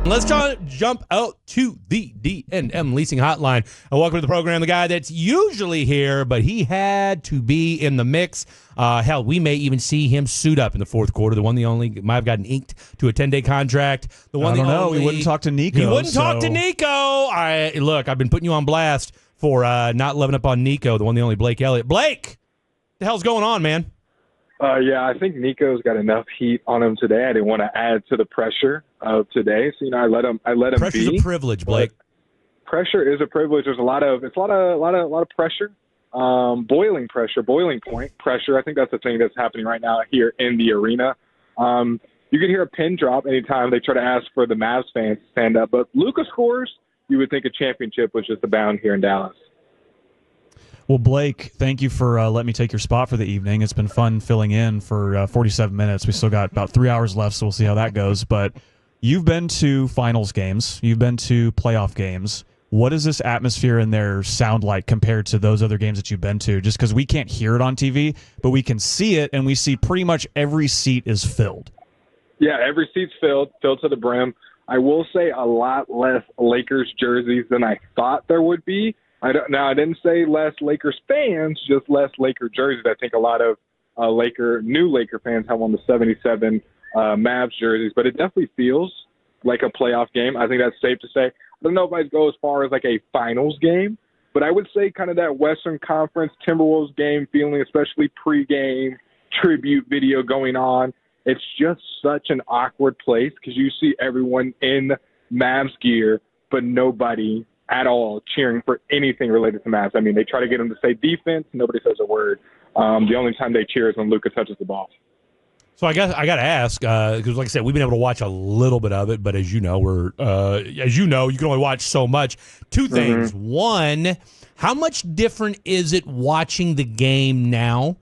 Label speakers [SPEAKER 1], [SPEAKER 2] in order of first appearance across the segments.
[SPEAKER 1] Let's jump out to the D&M Leasing Hotline. Welcome to the program. The guy that's usually here, but he had to be in the mix. Hell, we may even see him suit up in the fourth quarter. The one, the only, might have gotten inked to a 10-day contract. The one,
[SPEAKER 2] I don't know.
[SPEAKER 1] Only,
[SPEAKER 2] He wouldn't talk to Nico.
[SPEAKER 1] He wouldn't talk to Nico. Look, I've been putting you on blast for not living up on Nico. The one, the only Blake Elliott. Blake, what the hell's going on, man?
[SPEAKER 3] Yeah, I think Nico's got enough heat on him today. I didn't want to add to the pressure of today, so I let him.
[SPEAKER 1] Pressure's
[SPEAKER 3] be.
[SPEAKER 1] a privilege, Blake.
[SPEAKER 3] Pressure is a privilege. There's a lot of pressure, boiling pressure, boiling point pressure. I think that's the thing that's happening right now here in the arena. You can hear a pin drop anytime they try to ask for the Mavs fans to stand up, but Luka scores. You would think a championship was just abound here in Dallas.
[SPEAKER 2] Well, Blake, thank you for letting me take your spot for the evening. It's been fun filling in for 47 minutes. We still got about 3 hours left, so we'll see how that goes. But you've been to finals games. You've been to playoff games. What does this atmosphere in there sound like compared to those other games that you've been to? Just because we can't hear it on TV, but we can see it, and we see pretty much every seat is filled.
[SPEAKER 3] Yeah, every seat's filled to the brim. I will say a lot less Lakers jerseys than I thought there would be. I didn't say less Lakers fans, just less Laker jerseys. I think a lot of new Laker fans have on the 77 Mavs jerseys, but it definitely feels like a playoff game. I think that's safe to say. I don't know if I'd go as far as like a finals game, but I would say kind of that Western Conference Timberwolves game feeling, especially pregame tribute video going on. It's just such an awkward place because you see everyone in Mavs gear, but nobody at all cheering for anything related to Mavs. I mean, they try to get them to say defense. Nobody says a word. The only time they cheer is when Luka touches the ball.
[SPEAKER 1] So I got to ask, because like I said, we've been able to watch a little bit of it, but as you know, you can only watch so much. Two things. Mm-hmm. One, how much different is it watching the game now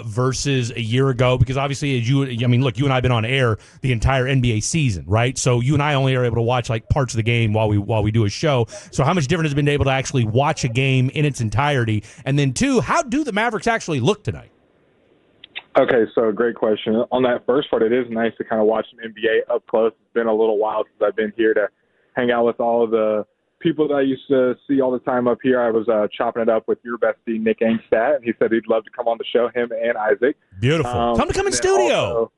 [SPEAKER 1] versus a year ago? Because obviously, look, you and I have been on air the entire NBA season, right? So you and I only are able to watch like parts of the game while we do a show. So how much different has it been able to actually watch a game in its entirety? And then two, how do the Mavericks actually look tonight?
[SPEAKER 3] Okay, so great question. On that first part, it is nice to kind of watch an NBA up close. It's been a little while since I've been here to hang out with all of the people that I used to see all the time up here. I was chopping it up with your bestie, Nick Angstadt, and he said he'd love to come on the show, him and Isaac.
[SPEAKER 1] Beautiful. Come in studio.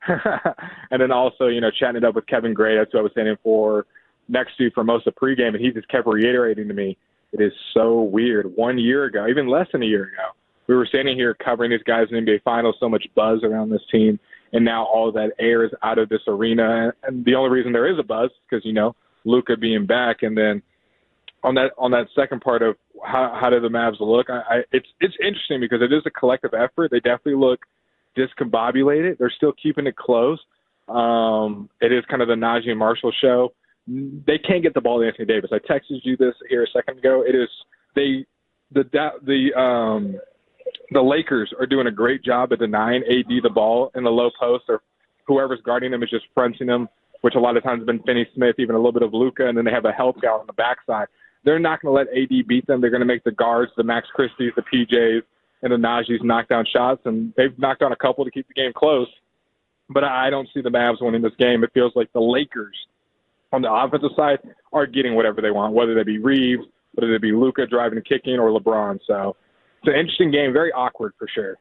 [SPEAKER 3] And then also, chatting it up with Kevin Gray. That's who I was standing for next to for most of pregame, and he just kept reiterating to me, it is so weird. 1 year ago, even less than a year ago, we were standing here covering these guys in the NBA Finals, so much buzz around this team, and now all that air is out of this arena. And the only reason there is a buzz is because, Luka being back. And then on that second part of how do the Mavs look, it's interesting because it is a collective effort. They definitely look discombobulated. They're still keeping it close. It is kind of the Najee Marshall show. They can't get the ball to Anthony Davis. I texted you this here a second ago. It is the Lakers are doing a great job at denying AD the ball in the low post, or whoever's guarding them is just fronting them, which a lot of times has been Finney-Smith, even a little bit of Luka, and then they have a help guy on the backside. They're not going to let AD beat them. They're going to make the guards, the Max Christies, the PJs, and the Najees knock down shots, and they've knocked down a couple to keep the game close. But I don't see the Mavs winning this game. It feels like the Lakers on the offensive side are getting whatever they want, whether they be Reeves, whether they be Luka driving and kicking, or LeBron. So it's an interesting game, very awkward for sure.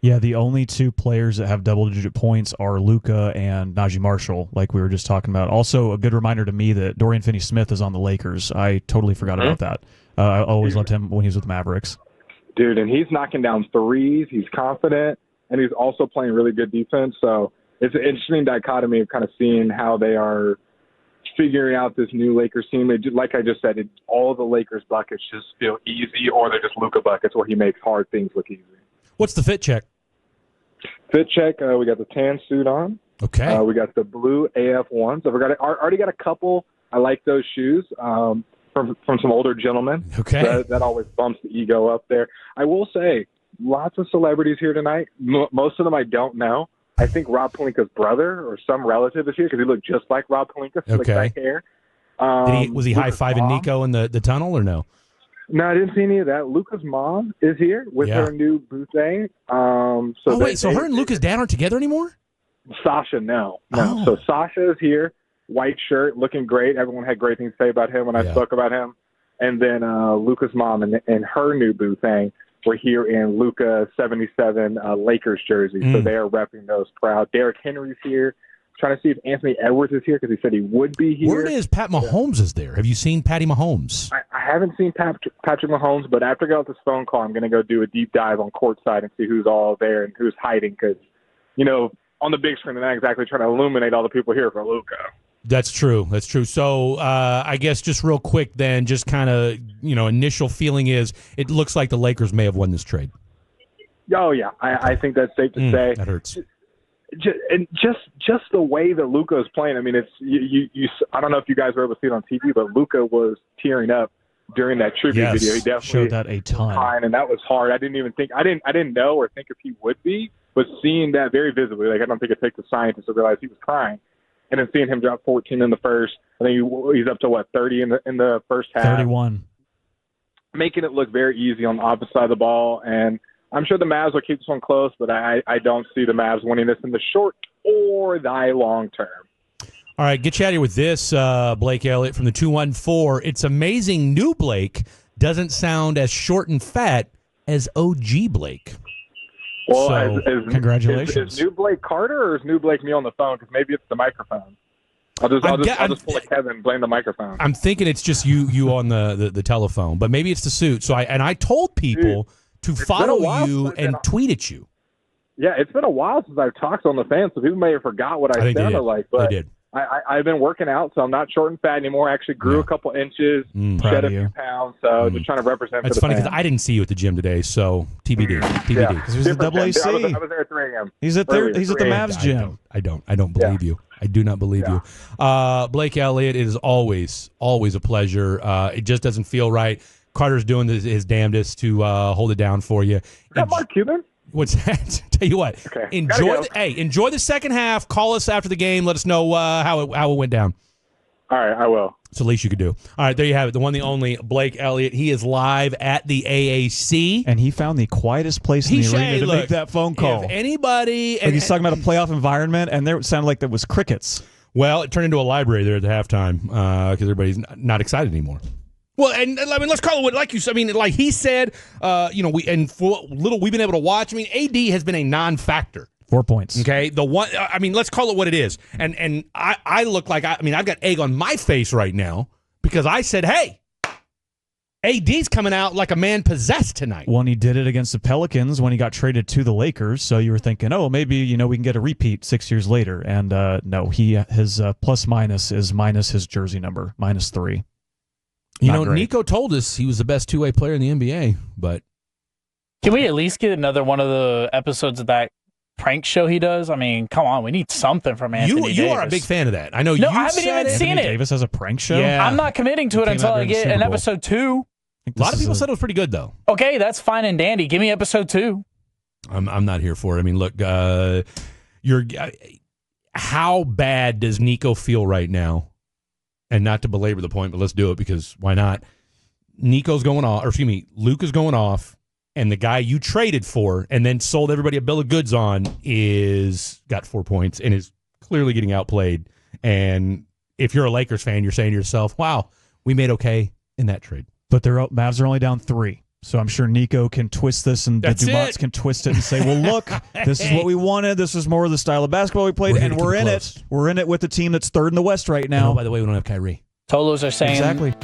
[SPEAKER 2] Yeah, the only two players that have double-digit points are Luka and Najee Marshall, like we were just talking about. Also, a good reminder to me that Dorian Finney-Smith is on the Lakers. I totally forgot about that. I always loved him when he was with the Mavericks.
[SPEAKER 3] Dude, and he's knocking down threes. He's confident, and he's also playing really good defense. So it's an interesting dichotomy of kind of seeing how they are figuring out this new Lakers team. Like I just said, all the Lakers buckets just feel easy, or they're just Luka buckets where he makes hard things look easy.
[SPEAKER 1] What's the fit check?
[SPEAKER 3] Fit check, we got the tan suit on.
[SPEAKER 1] Okay.
[SPEAKER 3] We got the blue AF1s. I've already got a couple. I like those shoes from some older gentlemen.
[SPEAKER 1] Okay.
[SPEAKER 3] That always bumps the ego up there. I will say, lots of celebrities here tonight. Most of them I don't know. I think Rob Pelinka's brother or some relative is here because he looked just like Rob Pelinka.
[SPEAKER 1] Okay.
[SPEAKER 3] Like that hair.
[SPEAKER 1] Was he high-fiving Nico in the tunnel or no?
[SPEAKER 3] No, I didn't see any of that. Luka's mom is here with her new bouquet.
[SPEAKER 1] So her and Luka's dad aren't together anymore?
[SPEAKER 3] Sasha, no.
[SPEAKER 1] Oh.
[SPEAKER 3] So Sasha is here. white shirt, looking great. Everyone had great things to say about him when I spoke about him. And then Luka's mom and her new boo thing were here in Luka 77 Lakers jersey. So they are repping those proud. Derrick Henry's here. Trying to see if Anthony Edwards is here because he said he would be here.
[SPEAKER 1] Word is Pat Mahomes is there. Have you seen Patty Mahomes?
[SPEAKER 3] I haven't seen Patrick Mahomes, but after I get off this phone call, I'm going to go do a deep dive on courtside and see who's all there and who's hiding because, on the big screen, they're not exactly trying to illuminate all the people here for Luka.
[SPEAKER 1] That's true. That's true. So I guess just real quick then, just kind of, initial feeling is it looks like the Lakers may have won this trade.
[SPEAKER 3] Oh, yeah. I think that's safe to say.
[SPEAKER 1] That hurts.
[SPEAKER 3] Just the way that Luka is playing. I mean, it's you. I don't know if you guys were able to see it on TV, but Luka was tearing up during that tribute video. He definitely
[SPEAKER 2] showed that a ton,
[SPEAKER 3] crying, and that was hard. I didn't know or think if he would be, but seeing that very visibly, I don't think it takes a scientist to realize he was crying, and then seeing him drop 14 in the first. I think he's up to 30 in the first half.
[SPEAKER 2] 31,
[SPEAKER 3] making it look very easy on the opposite side of the ball, and I'm sure the Mavs will keep this one close, but I don't see the Mavs winning this in the short or the long term.
[SPEAKER 1] All right, get you out of here with this, Blake Elliott from the 214. It's amazing new Blake doesn't sound as short and fat as OG Blake.
[SPEAKER 3] Well,
[SPEAKER 1] so,
[SPEAKER 2] congratulations.
[SPEAKER 3] Is new Blake Carter or is new Blake me on the phone? Because maybe it's the microphone. I'll just pull a Kevin and blame the microphone.
[SPEAKER 1] I'm thinking it's just you on the telephone, but maybe it's the suit. So I told people to follow you and tweet at you.
[SPEAKER 3] Yeah, it's been a while since I've talked on the fan, so people may have forgot what I sounded like. But
[SPEAKER 1] they did.
[SPEAKER 3] I've been working out, so I'm not short and fat anymore. I actually grew a couple inches, shed a few pounds, so just trying to represent.
[SPEAKER 1] It's funny because I didn't see you at the gym today, so TBD.
[SPEAKER 2] TBD. Because he's at AAC.
[SPEAKER 3] I was there at 3 a.m.
[SPEAKER 2] He's at the Mavs gym.
[SPEAKER 1] I don't believe you. I do not believe you. Blake Elliott, it is always a pleasure. It just doesn't feel right. Carter's doing his damnedest to hold it down for you.
[SPEAKER 3] Is that Mark Cuban?
[SPEAKER 1] What's that? Tell you what.
[SPEAKER 3] Okay.
[SPEAKER 1] Enjoy the second half. Call us after the game. Let us know how it went down.
[SPEAKER 3] All right, I will.
[SPEAKER 1] It's the least you could do. All right, there you have it. The one, the only Blake Elliott. He is live at the AAC,
[SPEAKER 2] and he found the quietest place in the arena to make that phone call.
[SPEAKER 1] If anybody,
[SPEAKER 2] he's talking about a playoff environment, and there it sounded like there was crickets.
[SPEAKER 1] Well, it turned into a library there at the halftime because everybody's not excited anymore. Well, and I mean, let's call it what, like you said. I mean, like he said, we've been able to watch. I mean, AD has been a non-factor.
[SPEAKER 2] 4 points.
[SPEAKER 1] Okay, the one. I mean, let's call it what it is. And I look like I've got egg on my face right now because I said, hey, AD's coming out like a man possessed tonight.
[SPEAKER 2] Well, and he did it against the Pelicans when he got traded to the Lakers. So you were thinking, oh, maybe we can get a repeat 6 years later. And no, his plus minus is minus his jersey number, -3.
[SPEAKER 1] Nico told us he was the best two-way player in the NBA, but
[SPEAKER 4] can we at least get another one of the episodes of that prank show he does? I mean, come on, we need something from Anthony Davis.
[SPEAKER 1] You are a big fan of that. I know.
[SPEAKER 4] No, I haven't even seen it.
[SPEAKER 2] Davis has a prank show.
[SPEAKER 1] Yeah.
[SPEAKER 4] I'm not committing to it until I get an episode 2.
[SPEAKER 1] A lot of people said it was pretty good, though.
[SPEAKER 4] Okay, that's fine and dandy. Give me episode 2.
[SPEAKER 1] I'm not here for it. I mean, look, how bad does Nico feel right now? And not to belabor the point, but let's do it because why not? Luka's going off, and the guy you traded for and then sold everybody a bill of goods on got 4 points and is clearly getting outplayed. And if you're a Lakers fan, you're saying to yourself, wow, we made okay in that trade.
[SPEAKER 2] But the Mavs are only down 3. So I'm sure Nico can twist this and the Dumots can twist it and say, well, look, this is what we wanted. This is more of the style of basketball we played, and we're in it. We're in it with the team that's third in the West right now.
[SPEAKER 1] Oh, by the way, we don't have Kyrie.
[SPEAKER 4] Tolos are saying
[SPEAKER 2] exactly.